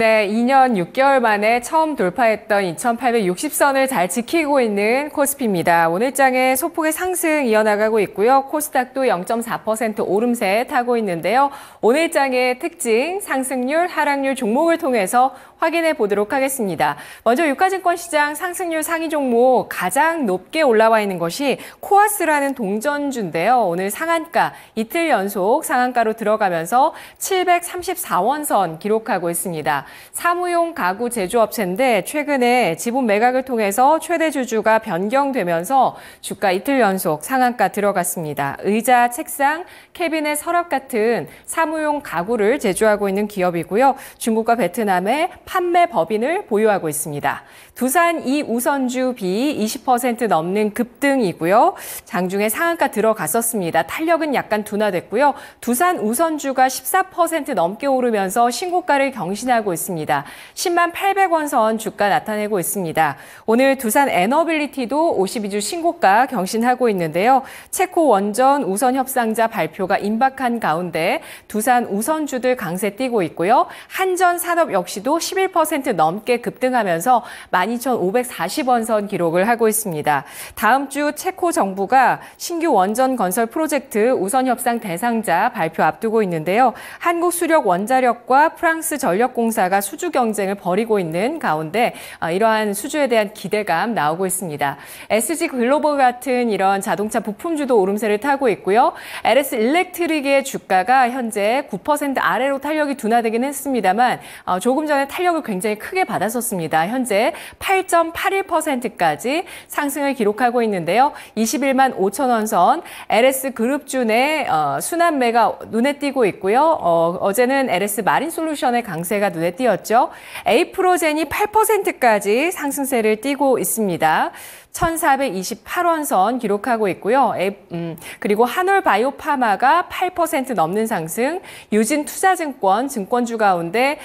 네, 2년 6개월 만에 처음 돌파했던 2,860선을 잘 지키고 있는 코스피입니다. 오늘장에 소폭의 상승 이어나가고 있고요. 코스닥도 0.4% 오름세 타고 있는데요. 오늘장의 특징, 상승률, 하락률 종목을 통해서 확인해 보도록 하겠습니다. 먼저 유가증권 시장 상승률 상위 종목 가장 높게 올라와 있는 것이 코아스라는 동전주인데요. 오늘 상한가 이틀 연속 상한가로 들어가면서 734원선 기록하고 있습니다. 사무용 가구 제조업체인데 최근에 지분 매각을 통해서 최대 주주가 변경되면서 주가 이틀 연속 상한가 들어갔습니다. 의자, 책상, 캐비넷, 서랍 같은 사무용 가구를 제조하고 있는 기업이고요. 중국과 베트남의 판매 법인을 보유하고 있습니다. 두산 2우선주 비 20% 넘는 급등이고요. 장중에 상한가 들어갔었습니다. 탄력은 약간 둔화됐고요. 두산 우선주가 14% 넘게 오르면서 신고가를 경신하고 있습니다. 10만 800원 선 주가 나타내고 있습니다. 오늘 두산 에너빌리티도 52주 신고가 경신하고 있는데요. 체코 원전 우선 협상자 발표가 임박한 가운데 두산 우선주들 강세 띄고 있고요. 한전 산업 역시도 11% 넘게 급등하면서 12,540원 선 기록을 하고 있습니다. 다음 주 체코 정부가 신규 원전 건설 프로젝트 우선 협상 대상자 발표 앞두고 있는데요. 한국수력원자력과 프랑스 전력공사가 수주 경쟁을 벌이고 있는 가운데 이러한 수주에 대한 기대감 나오고 있습니다. SG 글로벌 같은 이런 자동차 부품주도 오름세를 타고 있고요. LS 일렉트릭의 주가가 현재 9% 아래로 탄력이 둔화되긴 했습니다만 조금 전에 탄력을 굉장히 크게 받았었습니다. 현재 8.81%까지 상승을 기록하고 있는데요. 21만 5천 원 선 LS 그룹주 내 순환매가 눈에 띄고 있고요. 어제는 LS 마린솔루션의 강세가 눈에 띄었죠. 에이프로젠이 8%까지 상승세를 띄고 있습니다. 1,428원 선 기록하고 있고요. 그리고 한올바이오파마가 8% 넘는 상승, 유진투자증권 증권주 가운데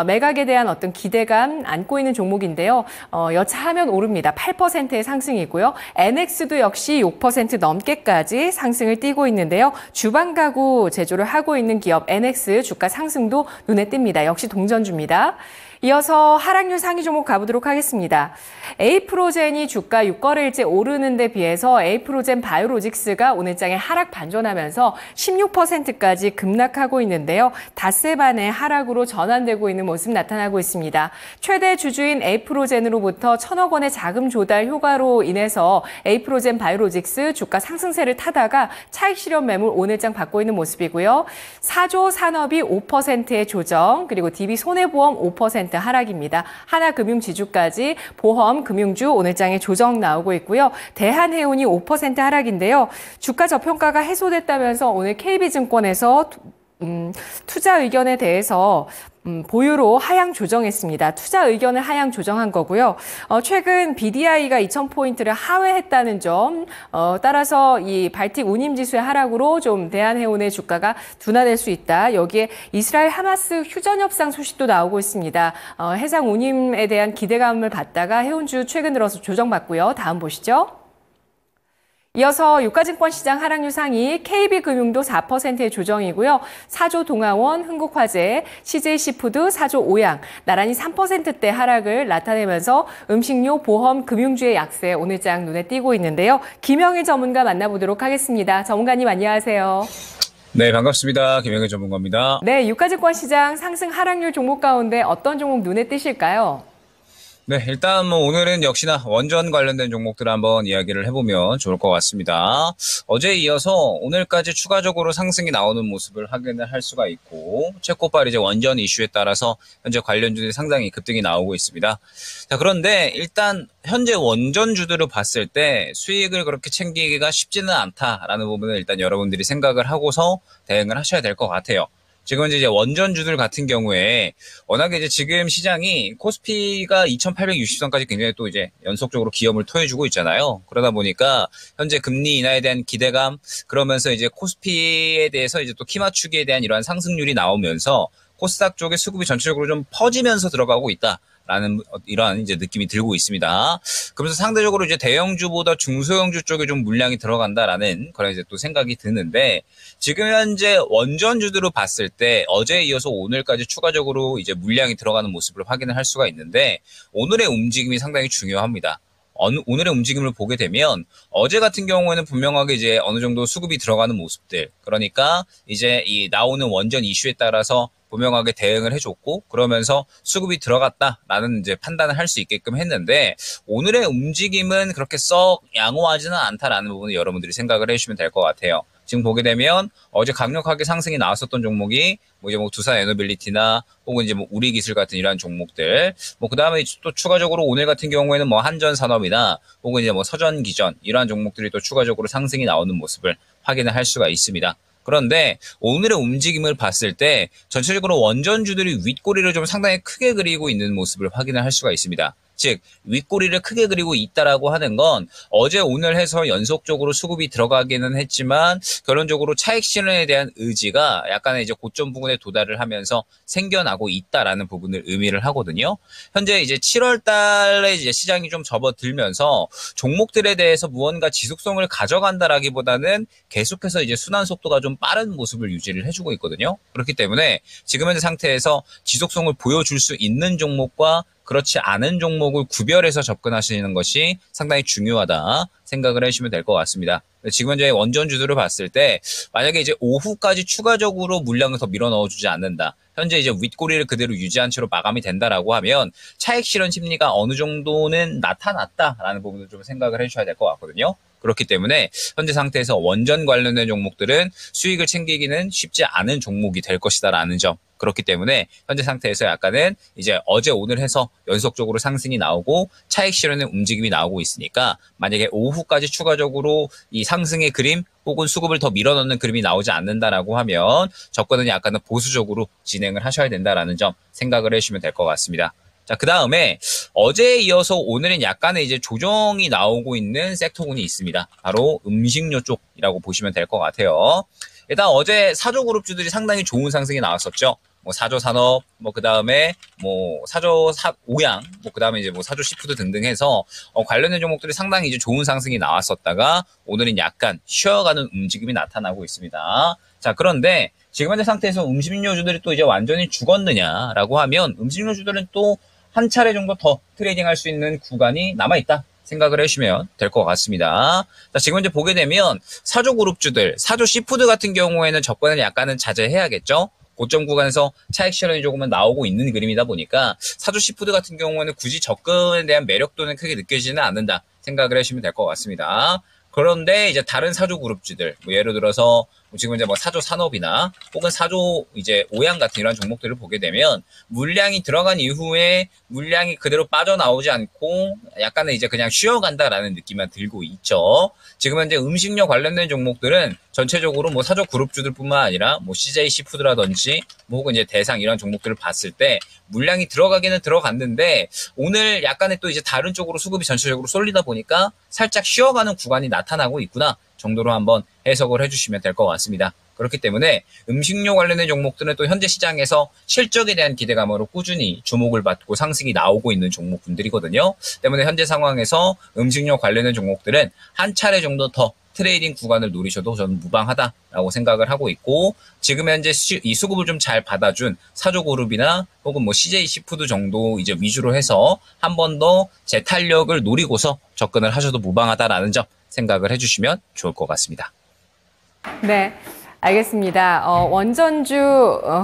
매각에 대한 어떤 기대감 안고 있는 종목인데요. 여차하면 오릅니다. 8%의 상승이고요. NX도 역시 6% 넘게까지 상승을 띄고 있는데요. 주방 가구 제조를 하고 있는 기업 NX 주가 상승도 눈에 띕니다. 역시 동전주입니다. 이어서 하락률 상위 종목 가보도록 하겠습니다. 에이프로젠이 주가 6거래일째 오르는 데 비해서 에이프로젠 바이오로직스가 오늘장에 하락 반전하면서 16%까지 급락하고 있는데요. 닷새 만에 하락으로 전환되고 있는 모습 나타나고 있습니다. 최대 주주인 에이프로젠으로부터 1,000억 원의 자금 조달 효과로 인해서 에이프로젠 바이오로직스 주가 상승세를 타다가 차익 실현 매물 오늘장 받고 있는 모습이고요. 사조 산업이 5%의 조정, 그리고 DB손해보험 5% 하락입니다. 하나금융지주까지 보험, 금융주 오늘장에 조정 나오고 있고요. 대한해운이 5% 하락인데요. 주가 저평가가 해소됐다면서 오늘 KB증권에서 투자 의견에 대해서 보유로 하향 조정했습니다. 투자 의견을 하향 조정한 거고요. 최근 BDI가 2,000포인트를 하회했다는 점, 따라서 이 발틱 운임지수의 하락으로 좀 대한해운의 주가가 둔화될 수 있다. 여기에 이스라엘 하마스 휴전협상 소식도 나오고 있습니다. 해상 운임에 대한 기대감을 받다가 해운주 최근 들어서 조정받고요. 다음 보시죠. 이어서 유가증권 시장 하락률 상위 KB금융도 4%의 조정이고요. 사조동아원, 흥국화재, CJ시푸드, 사조오양 나란히 3%대 하락을 나타내면서 음식료, 보험, 금융주의 약세 오늘장 눈에 띄고 있는데요. 김영일 전문가 만나보도록 하겠습니다. 전문가님 안녕하세요. 네, 반갑습니다. 김영일 전문가입니다. 네, 유가증권 시장 상승 하락률 종목 가운데 어떤 종목 눈에 띄실까요? 네, 일단 오늘은 역시나 원전 관련된 종목들 한번 이야기를 해보면 좋을 것 같습니다. 어제에 이어서 오늘까지 추가적으로 상승이 나오는 모습을 확인을 할 수가 있고 체코발 이제 원전 이슈에 따라서 현재 관련주들이 상당히 급등이 나오고 있습니다. 자, 그런데 일단 현재 원전주들을 봤을 때 수익을 그렇게 챙기기가 쉽지는 않다라는 부분을 일단 여러분들이 생각을 하고서 대응을 하셔야 될 것 같아요. 지금 이제 원전주들 같은 경우에 워낙에 이제 지금 시장이 코스피가 2,860선까지 굉장히 또 이제 연속적으로 기염을 토해주고 있잖아요. 그러다 보니까 현재 금리 인하에 대한 기대감, 그러면서 이제 코스피에 대해서 이제 또 키 맞추기에 대한 이러한 상승률이 나오면서 코스닥 쪽에 수급이 전체적으로 좀 퍼지면서 들어가고 있다라는 이러한 이제 느낌이 들고 있습니다. 그러면서 상대적으로 이제 대형주보다 중소형주 쪽에 좀 물량이 들어간다라는 그런 이제 또 생각이 드는데, 지금 현재 원전주들로 봤을 때 어제에 이어서 오늘까지 추가적으로 이제 물량이 들어가는 모습을 확인을 할 수가 있는데, 오늘의 움직임이 상당히 중요합니다. 오늘의 움직임을 보게 되면 어제 같은 경우에는 분명하게 이제 어느 정도 수급이 들어가는 모습들, 그러니까 이제 이 나오는 원전 이슈에 따라서 분명하게 대응을 해줬고, 그러면서 수급이 들어갔다라는 이제 판단을 할 수 있게끔 했는데, 오늘의 움직임은 그렇게 썩 양호하지는 않다라는 부분을 여러분들이 생각을 해주시면 될 것 같아요. 지금 보게 되면 어제 강력하게 상승이 나왔었던 종목이 뭐 이제 뭐 두산 에너빌리티나 혹은 이제 뭐 우리기술 같은 이러한 종목들, 뭐 그다음에 또 추가적으로 오늘 같은 경우에는 뭐 한전산업이나 혹은 이제 뭐 서전기전 이러한 종목들이 또 추가적으로 상승이 나오는 모습을 확인을 할 수가 있습니다. 그런데 오늘의 움직임을 봤을 때 전체적으로 원전주들이 윗꼬리를 좀 상당히 크게 그리고 있는 모습을 확인을 할 수가 있습니다. 즉 윗꼬리를 크게 그리고 있다라고 하는 건 어제 오늘 해서 연속적으로 수급이 들어가기는 했지만 결론적으로 차익 실현에 대한 의지가 약간의 이제 고점 부근에 도달을 하면서 생겨나고 있다라는 부분을 의미를 하거든요. 현재 이제 7월 달에 이제 시장이 좀 접어들면서 종목들에 대해서 무언가 지속성을 가져간다라기보다는 계속해서 이제 순환 속도가 좀 빠른 모습을 유지를 해주고 있거든요. 그렇기 때문에 지금 현재 상태에서 지속성을 보여줄 수 있는 종목과 그렇지 않은 종목을 구별해서 접근하시는 것이 상당히 중요하다 생각을 해주시면 될 것 같습니다. 지금 현재 원전주들을 봤을 때 만약에 이제 오후까지 추가적으로 물량을 더 밀어 넣어주지 않는다, 현재 이제 윗꼬리를 그대로 유지한 채로 마감이 된다라고 하면 차익 실현 심리가 어느 정도는 나타났다라는 부분을 좀 생각을 해주셔야 될 것 같거든요. 그렇기 때문에 현재 상태에서 원전 관련된 종목들은 수익을 챙기기는 쉽지 않은 종목이 될 것이다라는 점. 그렇기 때문에 현재 상태에서 약간은 이제 어제 오늘 해서 연속적으로 상승이 나오고 차익 실현의 움직임이 나오고 있으니까, 만약에 오후까지 추가적으로 이 상승의 그림 혹은 수급을 더 밀어넣는 그림이 나오지 않는다라고 하면 접근은 약간은 보수적으로 진행을 하셔야 된다라는 점 생각을 해주시면 될 것 같습니다. 자, 그 다음에 어제에 이어서 오늘은 약간의 이제 조정이 나오고 있는 섹터군이 있습니다. 바로 음식료 쪽이라고 보시면 될 것 같아요. 일단 어제 사조그룹주들이 상당히 좋은 상승이 나왔었죠. 뭐 사조산업, 뭐 그 다음에 뭐 오양, 뭐 그 다음에 이제 뭐 사조시푸드 등등 해서 관련된 종목들이 상당히 이제 좋은 상승이 나왔었다가 오늘은 약간 쉬어가는 움직임이 나타나고 있습니다. 자, 그런데 지금 현재 상태에서 음식료주들이 또 이제 완전히 죽었느냐라고 하면 음식료주들은 또 한 차례 정도 더 트레이딩할 수 있는 구간이 남아있다 생각을 해주시면 될 것 같습니다. 자, 지금 이제 보게 되면 사조그룹주들, 사조시푸드 같은 경우에는 접근을 약간은 자제해야겠죠. 고점 구간에서 차익 실현이 조금은 나오고 있는 그림이다 보니까 사조시푸드 같은 경우에는 굳이 접근에 대한 매력도는 크게 느껴지지는 않는다 생각을 해주시면 될 것 같습니다. 그런데 이제 다른 사조 그룹주들, 뭐 예를 들어서 지금 이제 뭐 사조 산업이나 혹은 사조 이제 오양 같은 이런 종목들을 보게 되면 물량이 들어간 이후에 물량이 그대로 빠져나오지 않고 약간은 이제 그냥 쉬어간다라는 느낌만 들고 있죠. 지금 현재 음식료 관련된 종목들은 전체적으로 뭐 사조 그룹주들뿐만 아니라 뭐 CJ 시푸드라든지 뭐 혹은 이제 대상 이런 종목들을 봤을 때 물량이 들어가기는 들어갔는데 오늘 약간의 또 이제 다른 쪽으로 수급이 전체적으로 쏠리다 보니까 살짝 쉬어가는 구간이 나타나고 있구나 정도로 한번 해석을 해주시면 될 것 같습니다. 그렇기 때문에 음식료 관련된 종목들은 또 현재 시장에서 실적에 대한 기대감으로 꾸준히 주목을 받고 상승이 나오고 있는 종목분들이거든요. 때문에 현재 상황에서 음식료 관련된 종목들은 한 차례 정도 더 트레이딩 구간을 노리셔도 저는 무방하다라고 생각을 하고 있고, 지금 현재 이 수급을 좀 잘 받아준 사조그룹이나 혹은 뭐 CJ 시푸드 정도 이제 위주로 해서 한 번 더 재탄력을 노리고서 접근을 하셔도 무방하다라는 점 생각을 해주시면 좋을 것 같습니다. 네. 알겠습니다. 원전주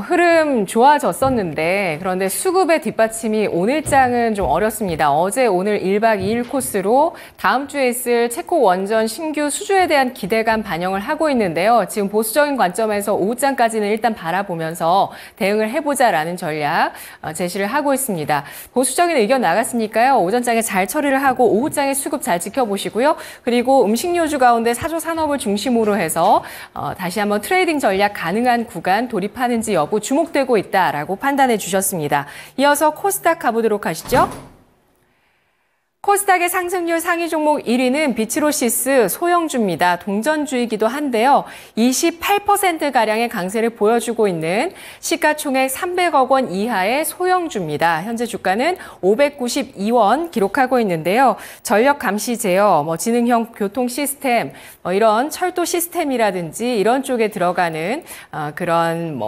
흐름 좋아졌었는데 그런데 수급의 뒷받침이 오늘장은 좀 어렵습니다. 어제 오늘 1박 2일 코스로 다음 주에 있을 체코 원전 신규 수주에 대한 기대감 반영을 하고 있는데요. 지금 보수적인 관점에서 오후장까지는 일단 바라보면서 대응을 해보자라는 전략 제시를 하고 있습니다. 보수적인 의견 나갔으니까요. 오전장에 잘 처리를 하고 오후장에 수급 잘 지켜보시고요. 그리고 음식료주 가운데 사조산업을 중심으로 해서 다시 한번 트레이딩 전략 가능한 구간 돌입하는지 여부 주목되고 있다라고 판단해 주셨습니다. 이어서 코스닥 가보도록 하시죠. 코스닥의 상승률 상위 종목 1위는 비츠로시스 소형주입니다. 동전주이기도 한데요. 28%가량의 강세를 보여주고 있는 시가총액 300억 원 이하의 소형주입니다. 현재 주가는 592원 기록하고 있는데요. 전력 감시 제어, 지능형 교통 시스템, 이런 철도 시스템이라든지 이런 쪽에 들어가는 그런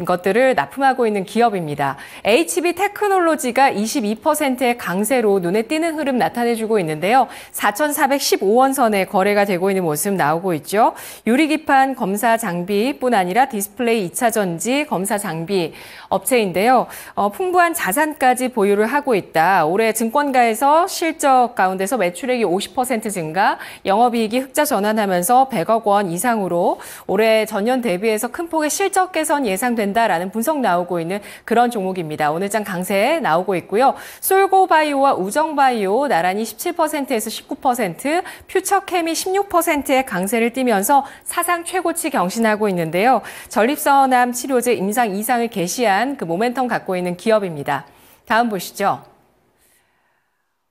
것들을 납품하고 있는 기업입니다. HB 테크놀로지가 22%의 강세로 눈에 띄는 흐름 나타내주고 있는데요. 4,415원 선에 거래가 되고 있는 모습 나오고 있죠. 유리기판 검사 장비뿐 아니라 디스플레이 2차 전지 검사 장비 업체인데요. 풍부한 자산까지 보유를 하고 있다. 올해 증권가에서 실적 가운데서 매출액이 50% 증가, 영업이익이 흑자 전환하면서 100억 원 이상으로 올해 전년 대비해서 큰 폭의 실적 개선 예상된다라는 분석 나오고 있는 그런 종목입니다. 오늘장 강세 나오고 있고요. 솔고바이오와 우정바이오 나란히 17%에서 19%, 퓨처케미 16%의 강세를 띠면서 사상 최고치 경신하고 있는데요. 전립선암 치료제 임상 2상을 개시한 그 모멘텀 갖고 있는 기업입니다. 다음 보시죠.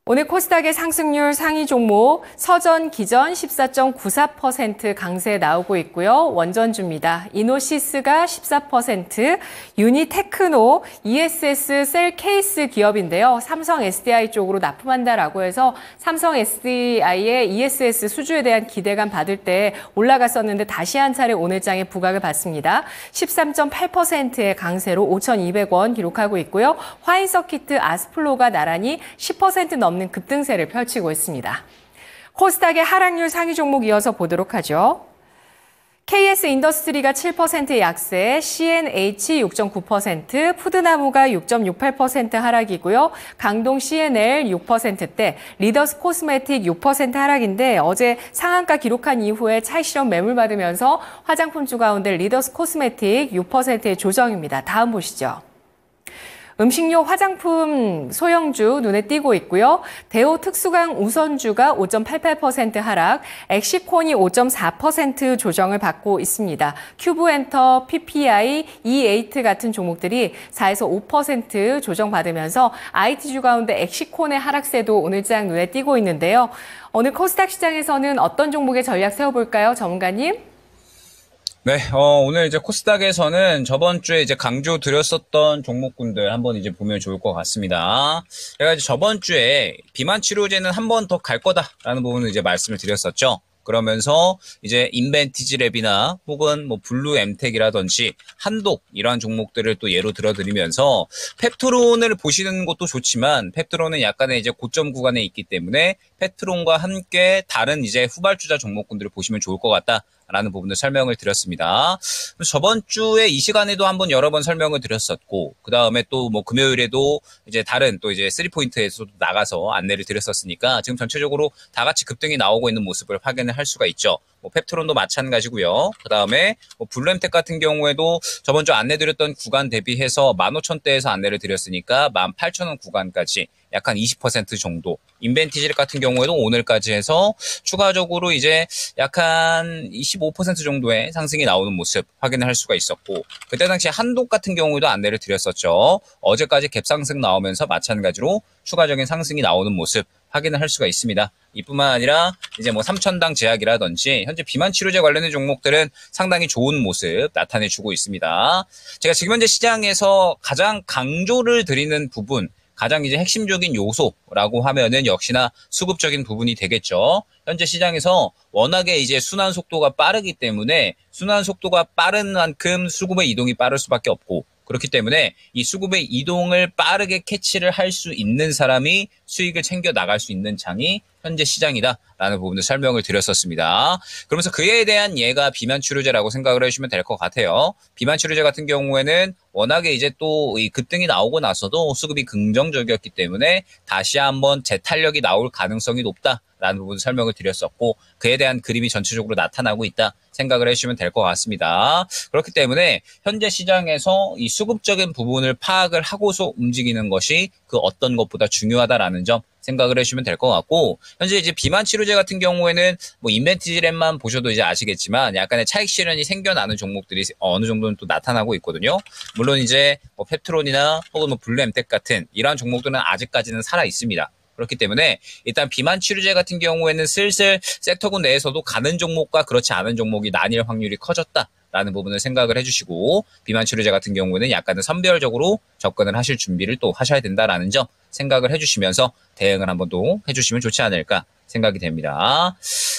오늘 코스닥의 상승률 상위 종목 서전, 기전 14.94% 강세 나오고 있고요. 원전주입니다. 이노시스가 14%, 유니테크노, ESS 셀 케이스 기업인데요. 삼성 SDI 쪽으로 납품한다라고 해서 삼성 SDI의 ESS 수주에 대한 기대감 받을 때 올라갔었는데 다시 한 차례 오늘장에 부각을 받습니다. 13.8%의 강세로 5,200원 기록하고 있고요. 화인서키트, 아스플로가 나란히 10% 넘는 급등세를 펼치고 있습니다. 코스닥의 하락률 상위 종목 이어서 보도록 하죠. KS 인더스트리가 7% 약세, CNH 6.9%, 푸드나무가 6.68% 하락이고요. 강동 CNL 6%대, 리더스 코스메틱 6% 하락인데 어제 상한가 기록한 이후에 차익 실현 매물 받으면서 화장품주 가운데 리더스 코스메틱 6%의 조정입니다. 다음 보시죠. 음식료 화장품 소형주 눈에 띄고 있고요. 대우 특수강 우선주가 5.88% 하락, 엑시콘이 5.4% 조정을 받고 있습니다. 큐브엔터, PPI, E8 같은 종목들이 4에서 5% 조정받으면서 IT주 가운데 엑시콘의 하락세도 오늘장 눈에 띄고 있는데요. 오늘 코스닥 시장에서는 어떤 종목의 전략 세워볼까요, 전문가님? 네, 오늘 이제 코스닥에서는 저번 주에 이제 강조 드렸었던 종목군들 한번 이제 보면 좋을 것 같습니다. 제가 이제 저번 주에 비만 치료제는 한 번 더 갈 거다라는 부분을 이제 말씀을 드렸었죠. 그러면서 이제 인벤티지랩이나 혹은 블루 엠텍이라든지 한독 이러한 종목들을 또 예로 들어드리면서 펩트론을 보시는 것도 좋지만 펩트론은 약간의 이제 고점 구간에 있기 때문에 펩트론과 함께 다른 이제 후발주자 종목군들을 보시면 좋을 것 같다라는 부분을 설명을 드렸습니다. 저번 주에 이 시간에도 한번 여러 번 설명을 드렸었고 그 다음에 또 금요일에도 이제 다른 또 이제 3포인트에서도 나가서 안내를 드렸었으니까 지금 전체적으로 다 같이 급등이 나오고 있는 모습을 확인을 할 수가 있죠. 펩트론도 마찬가지고요. 그 다음에 블루엠텍 같은 경우에도 저번 주 안내드렸던 구간 대비해서 15,000대에서 안내를 드렸으니까 18,000원 구간까지 약간 20% 정도. 인벤티지 같은 경우에도 오늘까지 해서 추가적으로 이제 약간 25% 정도의 상승이 나오는 모습 확인을 할 수가 있었고 그때 당시 한독 같은 경우에도 안내를 드렸었죠. 어제까지 갭상승 나오면서 마찬가지로 추가적인 상승이 나오는 모습 확인을 할 수가 있습니다. 이뿐만 아니라 이제 3,000당 제약이라든지 현재 비만 치료제 관련된 종목들은 상당히 좋은 모습 나타내주고 있습니다. 제가 지금 현재 시장에서 가장 강조를 드리는 부분 가장 이제 핵심적인 요소라고 하면은 역시나 수급적인 부분이 되겠죠. 현재 시장에서 워낙에 이제 순환 속도가 빠르기 때문에 순환 속도가 빠른 만큼 수급의 이동이 빠를 수밖에 없고 그렇기 때문에 이 수급의 이동을 빠르게 캐치를 할 수 있는 사람이 수익을 챙겨 나갈 수 있는 장이 현재 시장이다라는 부분을 설명을 드렸었습니다. 그러면서 그에 대한 예가 비만 치료제라고 생각을 해주시면 될 것 같아요. 비만 치료제 같은 경우에는 워낙에 이제 또 이 급등이 나오고 나서도 수급이 긍정적이었기 때문에 다시 한번 재탄력이 나올 가능성이 높다라는 부분 설명을 드렸었고 그에 대한 그림이 전체적으로 나타나고 있다 생각을 해주시면 될 것 같습니다. 그렇기 때문에 현재 시장에서 이 수급적인 부분을 파악을 하고서 움직이는 것이 그 어떤 것보다 중요하다라는 점 생각을 해주시면 될 것 같고 현재 이제 비만 치료제 같은 경우에는 인벤티지랩만 보셔도 이제 아시겠지만 약간의 차익 실현이 생겨나는 종목들이 어느 정도는 또 나타나고 있거든요. 물론 이제 펩트론이나 혹은 블루엠텍 같은 이러한 종목들은 아직까지는 살아 있습니다. 그렇기 때문에 일단 비만 치료제 같은 경우에는 슬슬 섹터군 내에서도 가는 종목과 그렇지 않은 종목이 나뉠 확률이 커졌다라는 부분을 생각을 해주시고 비만 치료제 같은 경우에는 약간은 선별적으로 접근을 하실 준비를 또 하셔야 된다라는 점 생각을 해주시면서 대응을 한번 또 해주시면 좋지 않을까 생각이 됩니다.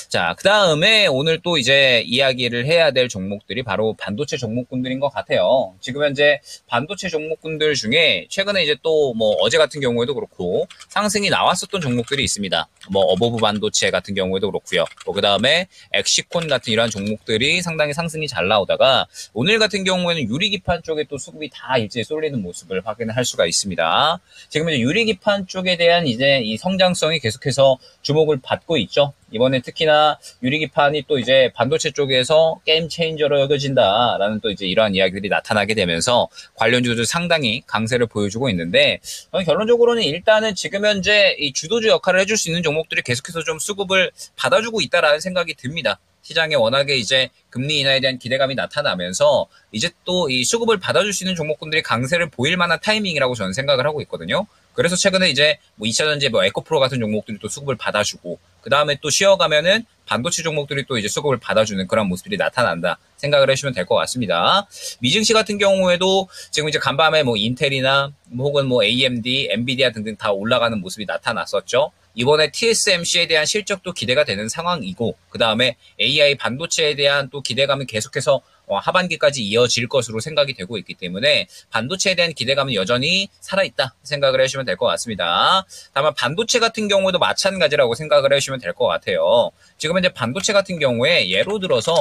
자, 그 다음에 오늘 또 이제 이야기를 해야 될 종목들이 바로 반도체 종목군들인 것 같아요. 지금 현재 반도체 종목군들 중에 최근에 이제 또 뭐 어제 같은 경우에도 그렇고 상승이 나왔었던 종목들이 있습니다. 뭐 어버브 반도체 같은 경우에도 그렇고요. 그 다음에 엑시콘 같은 이러한 종목들이 상당히 상승이 잘 나오다가 오늘 같은 경우에는 유리기판 쪽에 또 수급이 다 일제히 쏠리는 모습을 확인할 수가 있습니다. 지금 이제 유리기판 쪽에 대한 이제 이 성장성이 계속해서 주목을 받고 있죠. 이번에 특히나 유리기판이 또 이제 반도체 쪽에서 게임 체인저로 여겨진다라는 또 이제 이러한 이야기들이 나타나게 되면서 관련주들 상당히 강세를 보여주고 있는데 결론적으로는 일단은 지금 현재 이 주도주 역할을 해줄 수 있는 종목들이 계속해서 좀 수급을 받아주고 있다라는 생각이 듭니다. 시장에 워낙에 이제 금리 인하에 대한 기대감이 나타나면서 이제 또 이 수급을 받아줄 수 있는 종목군들이 강세를 보일 만한 타이밍이라고 저는 생각을 하고 있거든요. 그래서 최근에 이제 뭐 2차전지 뭐 에코프로 같은 종목들이 또 수급을 받아주고 그 다음에 또 쉬어가면은 반도체 종목들이 또 이제 수급을 받아주는 그런 모습들이 나타난다 생각을 해주시면 될 것 같습니다. 미증시 같은 경우에도 지금 이제 간밤에 뭐 인텔이나 혹은 뭐 AMD, 엔비디아 등등 다 올라가는 모습이 나타났었죠. 이번에 TSMC에 대한 실적도 기대가 되는 상황이고 그 다음에 AI 반도체에 대한 또 기대감은 계속해서 하반기까지 이어질 것으로 생각이 되고 있기 때문에 반도체에 대한 기대감은 여전히 살아있다 생각을 해주시면 될 것 같습니다. 다만 반도체 같은 경우에도 마찬가지라고 생각을 해주시면 될 것 같아요. 지금 현재 반도체 같은 경우에 예로 들어서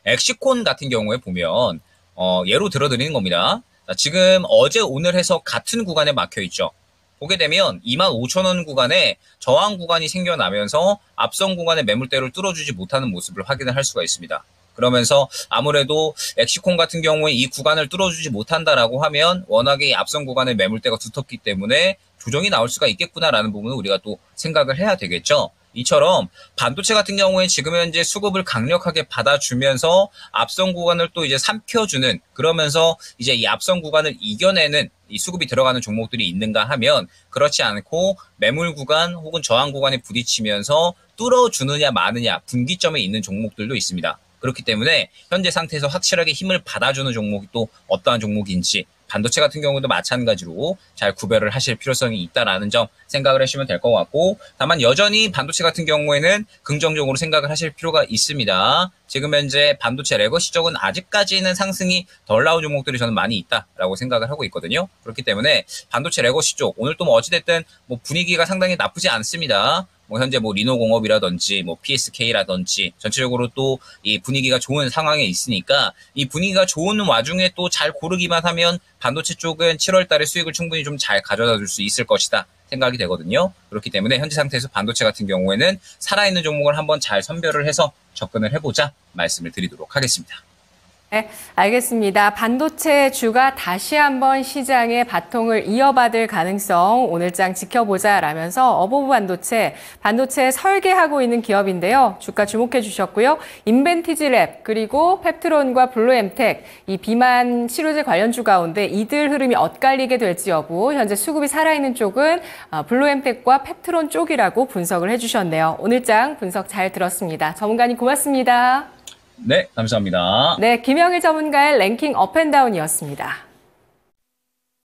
엑시콘 같은 경우에 보면 예로 들어드리는 겁니다. 지금 어제 오늘 해서 같은 구간에 막혀있죠. 보게 되면 25,000원 구간에 저항 구간이 생겨나면서 앞선 구간의 매물대를 뚫어주지 못하는 모습을 확인을 할 수가 있습니다. 그러면서 아무래도 엑시콘 같은 경우에 이 구간을 뚫어주지 못한다라고 하면 워낙에 이 앞선 구간의 매물대가 두텁기 때문에 조정이 나올 수가 있겠구나라는 부분을 우리가 또 생각을 해야 되겠죠. 이처럼 반도체 같은 경우에 지금 현재 수급을 강력하게 받아주면서 앞선 구간을 또 이제 삼켜주는 그러면서 이제 이 앞선 구간을 이겨내는 이 수급이 들어가는 종목들이 있는가 하면 그렇지 않고 매물 구간 혹은 저항 구간에 부딪히면서 뚫어주느냐 마느냐 분기점에 있는 종목들도 있습니다. 그렇기 때문에 현재 상태에서 확실하게 힘을 받아주는 종목이 또 어떠한 종목인지 반도체 같은 경우도 마찬가지로 잘 구별을 하실 필요성이 있다라는 점 생각을 하시면 될 것 같고 다만 여전히 반도체 같은 경우에는 긍정적으로 생각을 하실 필요가 있습니다. 지금 현재 반도체 레거시 쪽은 아직까지는 상승이 덜 나온 종목들이 저는 많이 있다라고 생각을 하고 있거든요. 그렇기 때문에 반도체 레거시 쪽 오늘 또 뭐 어찌됐든 뭐 분위기가 상당히 나쁘지 않습니다. 뭐 현재 뭐 리노공업이라든지 뭐 PSK라든지 전체적으로 또 이 분위기가 좋은 상황에 있으니까 이 분위기가 좋은 와중에 또 잘 고르기만 하면 반도체 쪽은 7월 달에 수익을 충분히 좀 잘 가져다 줄 수 있을 것이다 생각이 되거든요. 그렇기 때문에 현재 상태에서 반도체 같은 경우에는 살아있는 종목을 한번 잘 선별을 해서 접근을 해보자 말씀을 드리도록 하겠습니다. 네, 알겠습니다. 반도체 주가 다시 한번 시장의 바통을 이어받을 가능성 오늘장 지켜보자라면서 어버브 반도체 설계하고 있는 기업인데요. 주가 주목해 주셨고요. 인벤티지랩 그리고 펩트론과 블루엠텍 이 비만 치료제 관련주 가운데 이들 흐름이 엇갈리게 될지 여부 현재 수급이 살아있는 쪽은 블루엠텍과 펩트론 쪽이라고 분석을 해주셨네요. 오늘장 분석 잘 들었습니다. 전문가님 고맙습니다. 네, 감사합니다. 네, 김영일 전문가의 랭킹 업앤다운이었습니다.